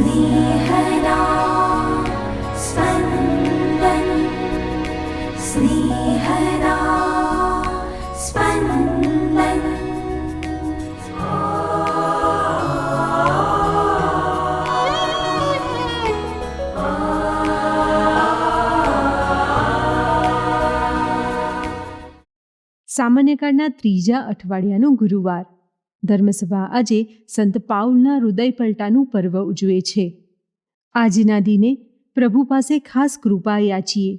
स्नेहदा स्पन्दन स्नेहदा स्पन्दन। સામાન્ય કાળના ત્રીજા અઠવાડિયાનો ગુરુવાર. ધર્મસભા આજે સંત પાઉલના હૃદયપલટાનું પર્વ ઉજવે છે. આજના દિને પ્રભુ પાસે ખાસ કૃપા યાચીએ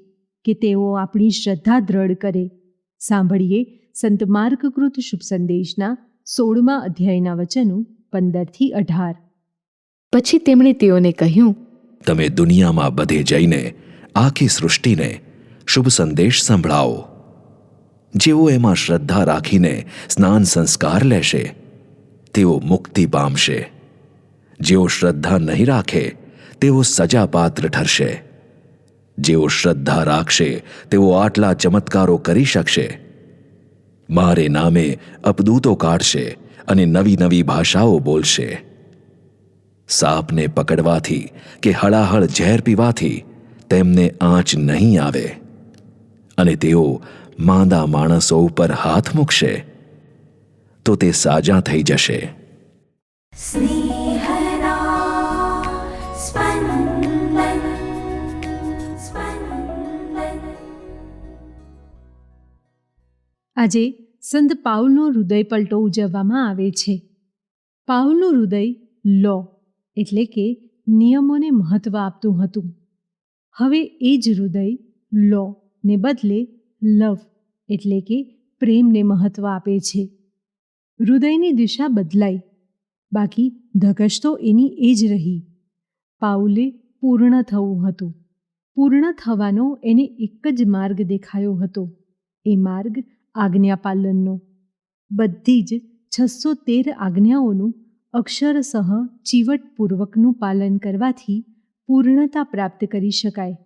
કે તેઓ આપણી શ્રદ્ધા દ્રઢ કરે. સાંભળીએ સંત માર્કકૃત શુભ સંદેશના 16મા અધ્યાયના વચનો 15-18. પછી તેમણે તેઓને કહ્યું, તમે દુનિયામાં બધે જઈને આખી સૃષ્ટિને શુભ સંદેશ સંભળાવો. જેઓ એમાં શ્રદ્ધા રાખીને સ્નાન સંસ્કાર લેશે તેઓ મુક્તિ પામશે. જેઓ શ્રદ્ધા નહીં રાખે તેઓ સજાપાત્ર ઠરશે. જેઓ શ્રદ્ધા રાખશે તેઓ આટલા ચમત્કારો કરી શકશે. મારે નામે અપદૂતો કાઢશે અને નવી નવી ભાષાઓ બોલશે. સાપને પકડવાથી કે હળાહળ ઝેર પીવાથી તેમને આંચ નહીં આવે. અને તેઓ માંદા માણસો ઉપર હાથ મૂકશે તો તે સાજા થઈ જશે. स्नेहदा स्पन्दन स्पन्दन। આજે સંત પાઉલનો હૃદયપલટો ઉજવવામાં આવે છે. પાઉલનું હૃદય લો એટલે કે નિયમોને મહત્ત્વ આપતું હતું. હવે એ જ હૃદય લો ને બદલે લવ એટલે કે પ્રેમને મહત્ત્વ આપે છે. હૃદયની દિશા બદલાઈ, બાકી ધગશ તો એની એ જ રહી. પાઉલે પૂર્ણ થવું હતું. પૂર્ણ થવાનો એને એક જ માર્ગ દેખાયો હતો. એ માર્ગ આજ્ઞાપાલનનો. બધી જ 613 આજ્ઞાઓનું અક્ષરશઃ ચીવટપૂર્વકનું પાલન કરવાથી પૂર્ણતા પ્રાપ્ત કરી શકાય.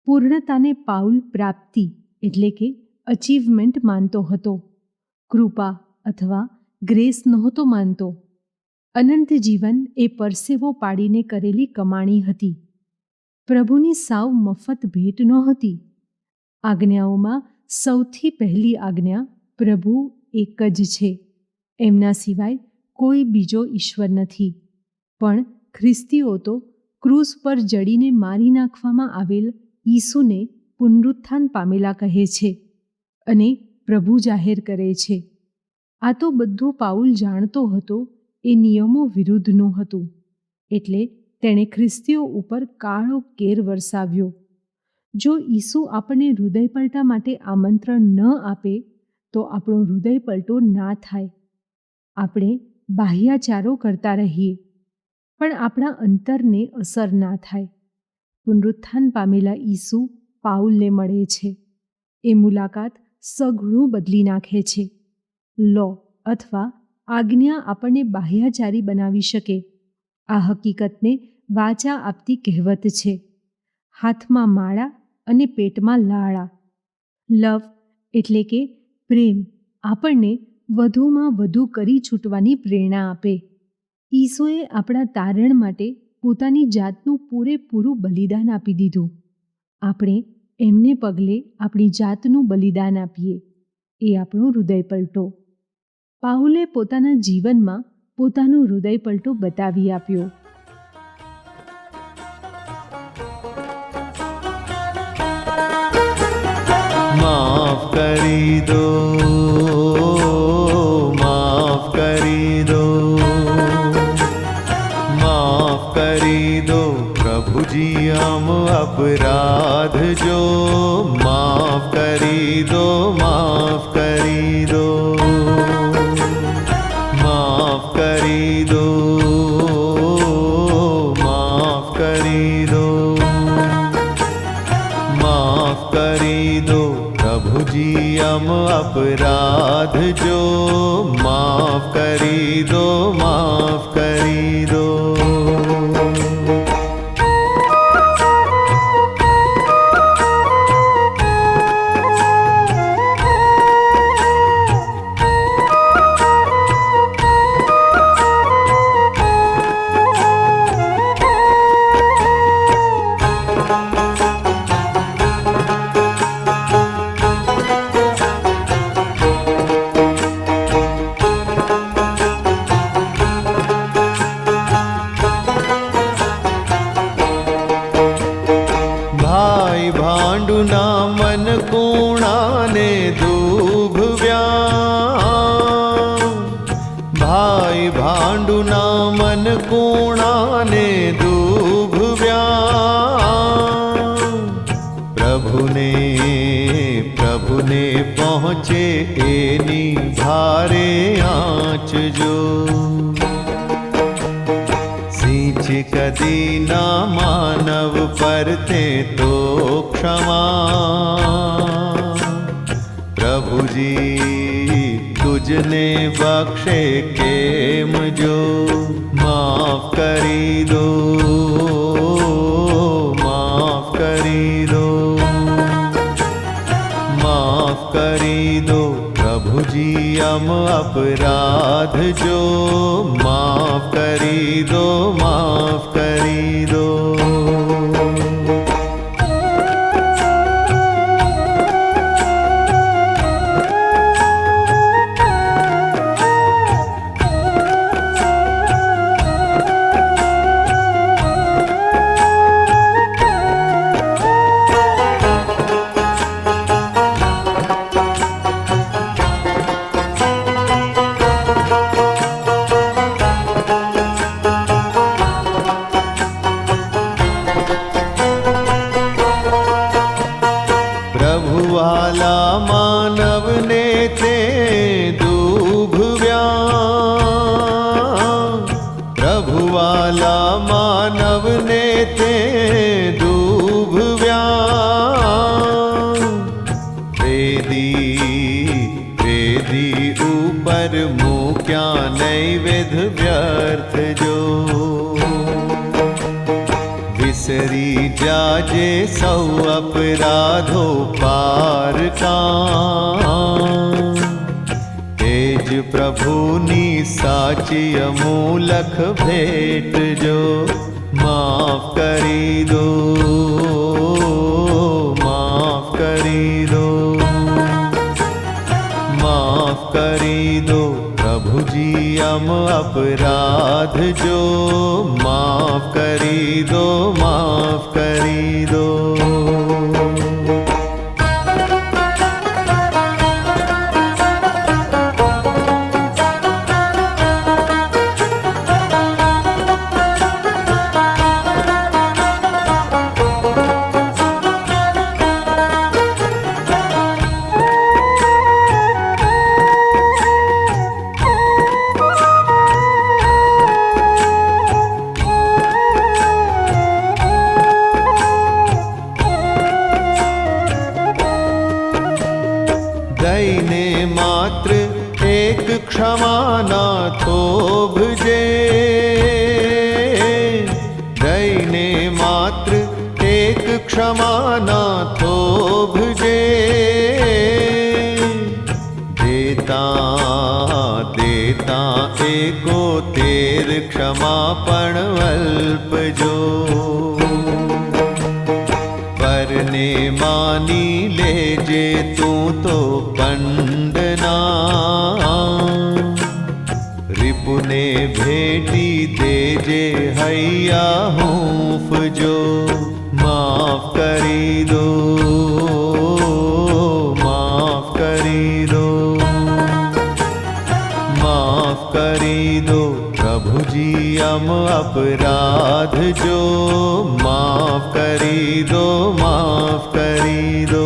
પૂર્ણતાને પાઉલ પ્રાપ્તિ એટલે કે અચીવમેન્ટ માનતો હતો. કૃપા અથવા ગ્રેસ નહોતો માનતો. અનંત જીવન એ પરસેવો પાડીને કરેલી કમાણી હતી. પ્રભુની સાવ મફત ભેટ નહોતી. આજ્ઞાઓમાં સૌથી પહેલી આજ્ઞા પ્રભુ એક જ છે. એમના સિવાય કોઈ બીજો ઈશ્વર નથી. પણ ખ્રિસ્તીઓ તો ક્રૂસ પર જડીને મારી નાખવામાં આવેલ ઈસુને પુનરુત્થાન પામેલા કહે છે અને પ્રભુ જાહેર કરે છે. આ તો બધું પાઉલ જાણતો હતો. એ નિયમો વિરુદ્ધનું હતું. એટલે તેણે ખ્રિસ્તીઓ ઉપર કાળો કેર વરસાવ્યો. જો ઈસુ આપણને હૃદયપલટા માટે આમંત્રણ ન આપે તો આપણો હૃદયપલટો ના થાય. આપણે બાહ્યાચારો કરતા રહીએ પણ આપણા અંતરને અસર ના થાય. પુનરુત્થાન પામેલા ઈસુ પાઉલને મળે છે. એ મુલાકાત સઘળું બદલી નાખે છે. લો અથવા આજ્ઞા આપણને બાહ્યાચારી બનાવી શકે. આ હકીકતને વાચા આપતી કહેવત છે, હાથમાં માળા અને પેટમાં લાળા. લવ એટલે કે પ્રેમ આપણને વધુમાં વધુ કરી છૂટવાની પ્રેરણા આપે. ઈસુએ આપણા તારણ માટે પોતાની જાતનું પૂરેપૂરું બલિદાન આપી દીધું. આપણે એમને પગલે આપણી જાતનું બલિદાન આપીએ. એ આપણો હૃદયપલટો. પાઉલે પોતાના જીવનમાં પોતાનો હૃદયપલટો બતાવી આપ્યો. માફ કરી દો, માફ કરી દો, માફ કરી દો પ્રભુજી હમ અપરાધ જો. માફ કરી દો, માફ કરી દો, માફ કરી દો, માફ કરી દો, માફ કરી દો પ્રભુજી હમ અપરાધ જો. માફ કરી દો, માફ કરી દો. કૂણાને દુભવ્યા પ્રભુને પહોંચે એની ભારે આંચ જો सींच कदी ना मानव परते तो क्षमा प्रभु जी तुझने बख्शे केम जो माफ करी दो माफ करी दो माफ करी दो प्रभु जी हम अपराध जो माफ करी दो माफ करी दो વાલા માનવને તે દુભવ્યા પ્રભુવાલા માનવને તે દુભવ્યા વેદી ઉપર મૂક્યા નૈવેદ્ય વ્યર્થ જો વિસરી જાજે સૌ અપરાધો પાર કા તેજ પ્રભુની સાચી અમૂલક ભેટ જો માફ કરી દો માફ કરી દો માફ કરી દો પ્રભુજી हम अपराध जो माफ करी दो माफ करी दो दईने मात्र एक क्षमा ना थोभजे दईने मात्र एक क्षमा ना थोभजे देता देता एको तेर क्षमा पण अल्प जो परने मानी लेजे तू तो पंडना रिपुने भेटी देजे हैया हूफ जो माफ કરી દો માફ કરી દો માફ કરી દો પ્રભુજી हम अपराધ જો માફ કરી દો માફ કરી દો